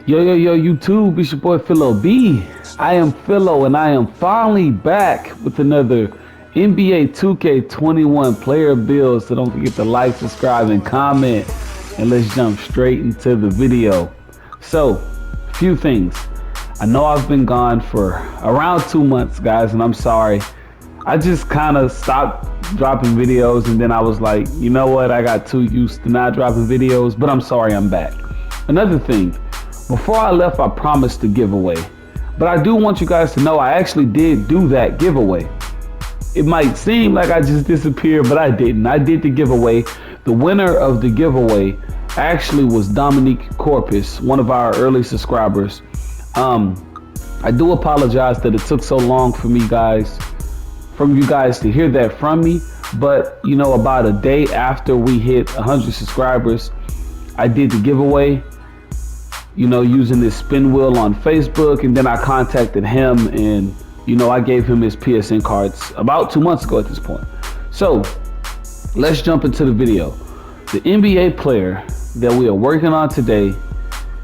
Yo, YouTube, it's your boy Philo B. I am Philo, and I am finally back with another NBA 2K21 player build. So don't forget to like, subscribe, and comment. And let's jump straight into the video. So, a few things. I know I've been gone for around 2 months, guys, and I'm sorry. I just kind of stopped dropping videos, and then I was like, you know what? I got too used to not dropping videos, but I'm sorry, I'm back. Another thing, before I left, I promised to give away, but I do want you guys to know I actually did do that giveaway. It might seem like I just disappeared, but I didn't. I did the giveaway. The winner of the giveaway actually was Dominique Corpus, one of our early subscribers. I do apologize that it took so long for you guys to hear that from me, but you know, about a day after we hit 100 subscribers, I did the giveaway, you know, using this spin wheel on Facebook, and then I contacted him, and you know, I gave him his PSN cards about 2 months ago at this point. So let's jump into the video. The NBA player that we are working on today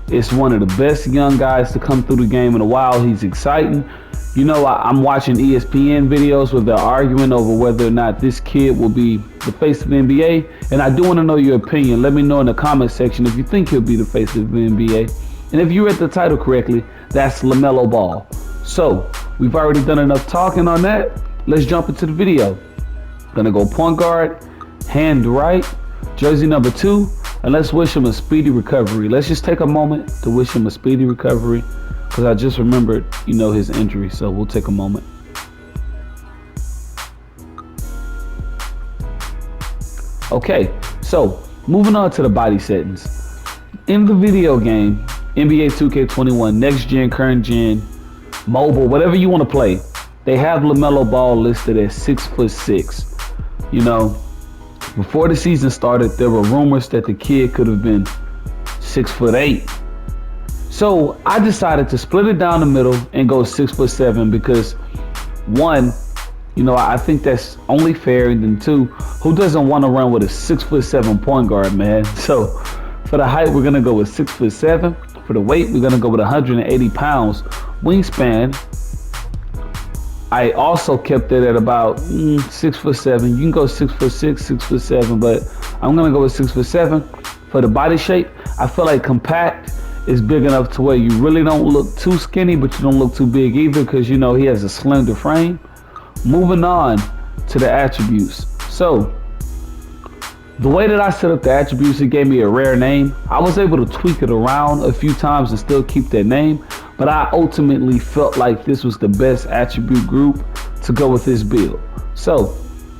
is one of the best young guys to come through the game in a while. He's exciting. You know, I'm watching ESPN videos where they're arguing over whether or not this kid will be the face of the NBA. And I do want to know your opinion. Let me know in the comment section if you think he'll be the face of the NBA. And if you read the title correctly, that's Lamelo Ball. So we've already done enough talking on that. Let's jump into the video. Gonna go point guard, hand right, jersey number 2, and let's wish him a speedy recovery. Let's just take a moment to wish him a speedy recovery, because I just remembered, you know, his injury. So we'll take a moment. Okay, so moving on to the body settings. In the video game, NBA 2K21, next gen, current gen, mobile, whatever you want to play, they have Lamelo Ball listed at 6'6". You know, before the season started, there were rumors that the kid could have been 6'8". So I decided to split it down the middle and go 6'7", because one, you know, I think that's only fair, and then two, who doesn't want to run with a 6'7" point guard, man? So for the height, we're gonna go with 6'7". For the weight, we're gonna go with 180 pounds. Wingspan, I also kept it at about 6'7". You can go 6'6", 6'7", but I'm gonna go with 6'7". For the body shape, I feel like compact is big enough to where you really don't look too skinny, but you don't look too big either, because you know he has a slender frame. Moving on to the attributes. So the way that I set up the attributes, it gave me a rare name. I was able to tweak it around a few times and still keep that name, but I ultimately felt like this was the best attribute group to go with this build. So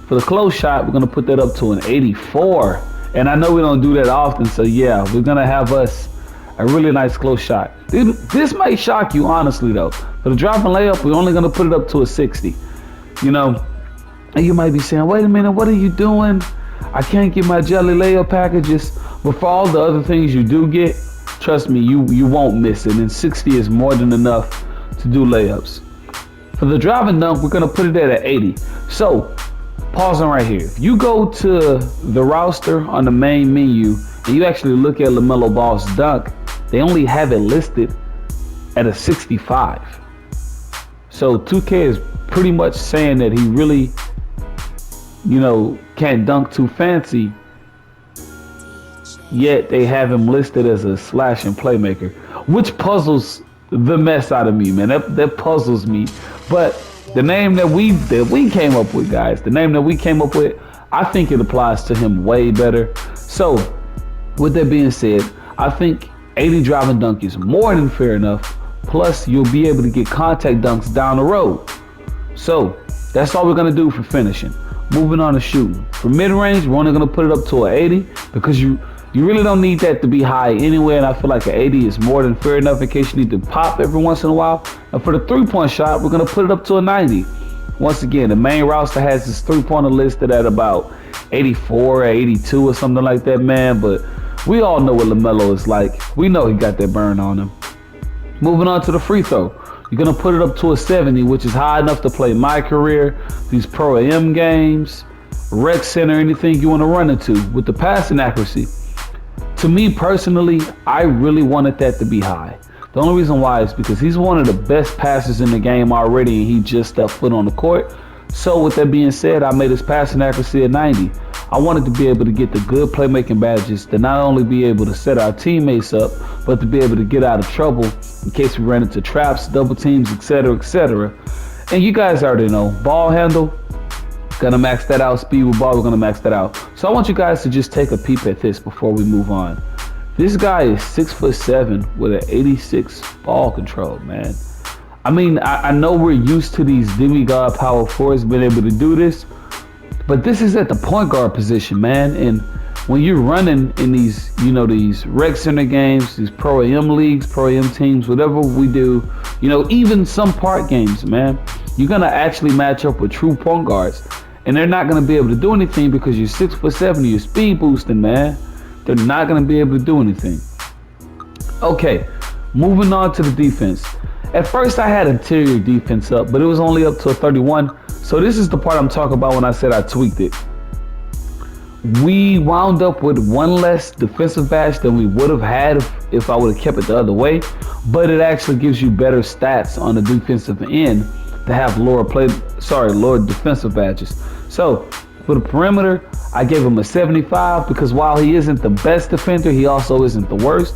for the close shot, we're gonna put that up to an 84. And I know we don't do that often, so yeah, we're gonna have us a really nice close shot. This might shock you, honestly, though. For the driving layup, we're only gonna put it up to a 60. You know, and you might be saying, wait a minute, what are you doing? I can't get my jelly layup packages. But for all the other things you do get, trust me, you won't miss it. And 60 is more than enough to do layups. For the driving dunk, we're gonna put it at 80. So, pausing right here. If you go to the roster on the main menu and you actually look at Lamelo Ball's dunk, they only have it listed at a 65. So 2K is pretty much saying that he really, you know, can't dunk too fancy, yet they have him listed as a slashing playmaker, which puzzles the mess out of me, man. That puzzles me. But the name that we came up with, guys, the name that we came up with, I think it applies to him way better. So with that being said, I think 80 driving dunk is more than fair enough. Plus, you'll be able to get contact dunks down the road. So that's all we're gonna do for finishing. Moving on to shooting. For mid-range, we're only gonna put it up to an 80, because you really don't need that to be high anyway, and I feel like an 80 is more than fair enough in case you need to pop every once in a while. And for the three-point shot, we're gonna put it up to a 90. Once again, the main roster has this three-pointer listed at about 84 or 82 or something like that, man, but we all know what Lamelo is like. We know he got that burn on him. Moving on to the free throw. You're going to put it up to a 70, which is high enough to play my career, these Pro AM games, rec center, anything you want to run into. With the passing accuracy, To me personally, I really wanted that to be high. The only reason why is because he's one of the best passers in the game already, and he just stepped foot on the court. So with that being said, I made his passing accuracy a 90. I wanted to be able to get the good playmaking badges to not only be able to set our teammates up, but to be able to get out of trouble in case we ran into traps, double teams, etc., etc. And you guys already know, ball handle, gonna max that out. Speed with ball, we're gonna max that out. So I want you guys to just take a peep at this before we move on. This guy is 6'7" with an 86 ball control, man. I mean, I know we're used to these demigod power forwards being able to do this, but this is at the point guard position, man. And when you're running in these, you know, these rec center games, these pro AM leagues, pro AM teams, whatever we do, you know, even some park games, man, you're gonna actually match up with true point guards, and they're not gonna be able to do anything because you're 6'7", you're speed boosting, man. They're not going to be able to do anything. Okay, moving on to the defense. At first, I had interior defense up, but it was only up to a 31. So this is the part I'm talking about when I said I tweaked it. We wound up with one less defensive badge than we would have had if I would have kept it the other way. But it actually gives you better stats on the defensive end to have lower defensive badges. So for the perimeter, I gave him a 75 because while he isn't the best defender, he also isn't the worst.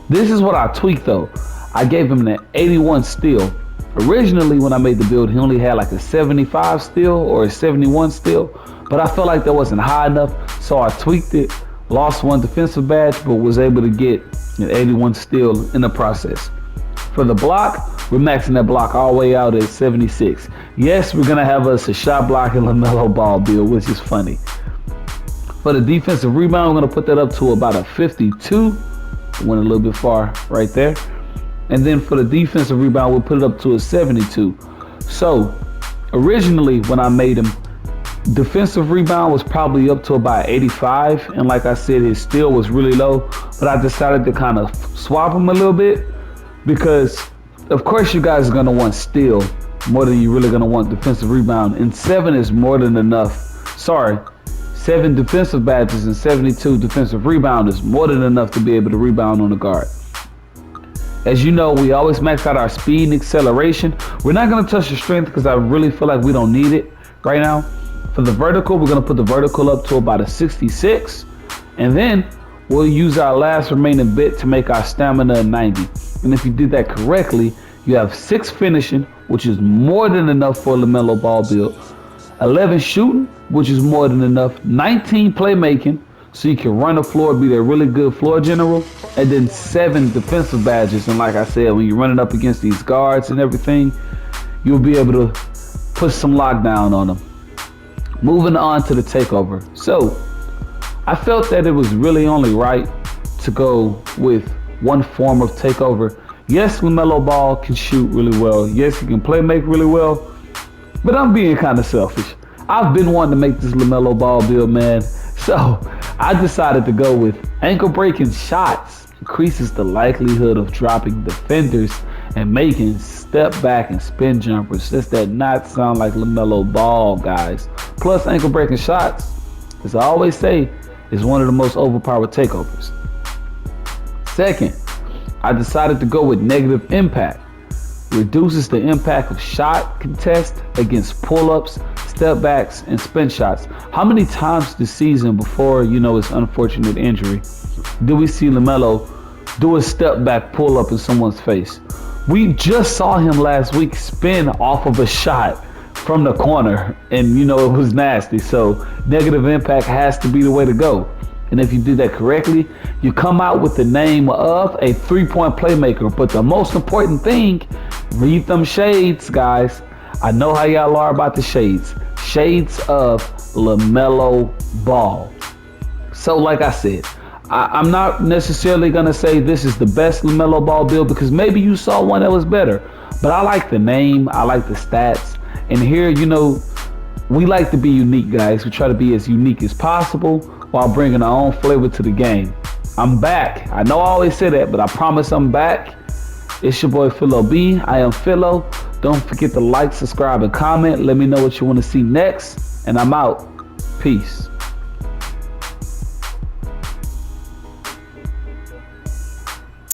This is what I tweaked though. I gave him an 81 steal. Originally, when I made the build, he only had like a 75 steal or a 71 steal, but I felt like that wasn't high enough, so I tweaked it, lost one defensive badge, but was able to get an 81 steal in the process. For the block, we're maxing that block all the way out at 76. Yes, we're gonna have us a shot block and Lamelo ball build, which is funny. For the defensive rebound, we're gonna put that up to about a 52. Went a little bit far right there. And then for the defensive rebound, we'll put it up to a 72. So originally when I made him, defensive rebound was probably up to about 85. And like I said, his steal was really low, but I decided to kind of swap him a little bit because of course you guys are gonna want steal more than you're really gonna want defensive rebound. And 7 is more than enough. 7 defensive badges and 72 defensive rebound is more than enough to be able to rebound on the guard. As you know, we always max out our speed and acceleration. We're not going to touch the strength because I really feel like we don't need it right now. For the vertical, we're going to put the vertical up to about a 66. And then we'll use our last remaining bit to make our stamina a 90. And if you did that correctly, you have 6 finishing, which is more than enough for a Lamelo ball build. 11 shooting, which is more than enough. 19 playmaking, so you can run the floor, be a really good floor general. And then 7 defensive badges. And like I said, when you're running up against these guards and everything, you'll be able to put some lockdown on them. Moving on to the takeover. So I felt that it was really only right to go with one form of takeover. Yes, Lamelo Ball can shoot really well. Yes, he can play make really well. But I'm being kind of selfish. I've been wanting to make this Lamelo Ball build, man. So I decided to go with ankle breaking shots. Increases the likelihood of dropping defenders and making step back and spin jumpers. Does that not sound like Lamelo Ball, guys? Plus ankle breaking shots, as I always say, is one of the most overpowered takeovers. Second, I decided to go with negative impact. Reduces the impact of shot contest against pull-ups, step backs, and spin shots. How many times this season before, his unfortunate injury, did we see Lamelo do a step back pull up in someone's face? We just saw him last week spin off of a shot from the corner, and it was nasty. So negative impact has to be the way to go. And if you did that correctly, you come out with the name of a 3-point playmaker. But the most important thing, read them shades, guys. I know how y'all are about the shades. Shades of Lamelo Ball. So like I said, I'm not necessarily going to say this is the best Lamelo Ball build because maybe you saw one that was better. But I like the name. I like the stats. And here, we like to be unique, guys. We try to be as unique as possible while bringing our own flavor to the game. I'm back. I know I always say that, but I promise I'm back. It's your boy Philo B. I am Philo. Don't forget to like, subscribe, and comment. Let me know what you want to see next. And I'm out. Peace.